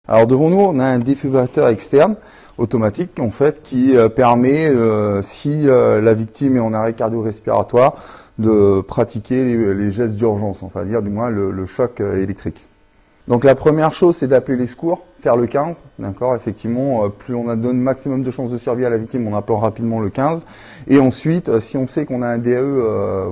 Alors devant nous, on a un défibrillateur externe automatique en fait qui permet, si la victime est en arrêt cardio-respiratoire, de pratiquer les gestes d'urgence, enfin dire du moins le choc électrique. Donc la première chose, c'est d'appeler les secours, faire le 15, d'accord. Effectivement, plus on a donné maximum de chances de survie à la victime, on appelle rapidement le 15. Et ensuite, si on sait qu'on a un DAE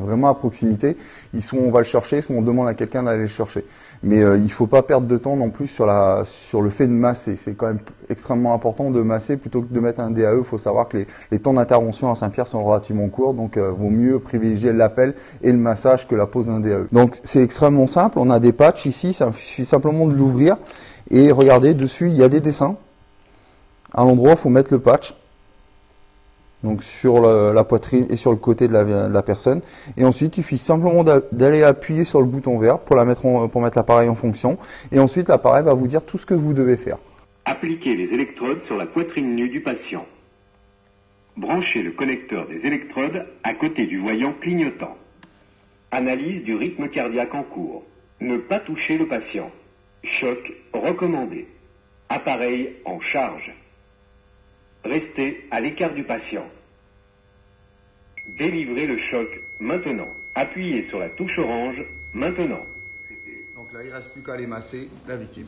vraiment à proximité, soit on va le chercher, soit on demande à quelqu'un d'aller le chercher. Mais il faut pas perdre de temps non plus sur le fait de masser. C'est quand même extrêmement important de masser plutôt que de mettre un DAE. Il faut savoir que les temps d'intervention à Saint-Pierre sont relativement courts, donc vaut mieux privilégier l'appel et le massage que la pose d'un DAE. Donc c'est extrêmement simple. On a des patchs ici, ça suffit simplement de l'ouvrir et regardez dessus, il y a des dessins. À l'endroit, il faut mettre le patch. Donc sur la poitrine et sur le côté de la personne. Et ensuite, il suffit simplement d'aller appuyer sur le bouton vert pour mettre l'appareil en fonction. Et ensuite, l'appareil va vous dire tout ce que vous devez faire. Appliquez les électrodes sur la poitrine nue du patient. Branchez le connecteur des électrodes à côté du voyant clignotant. Analyse du rythme cardiaque en cours. Ne pas toucher le patient. Choc recommandé. Appareil en charge. Restez à l'écart du patient. Délivrez le choc maintenant. Appuyez sur la touche orange maintenant. Donc là, il ne reste plus qu'à aller masser la victime.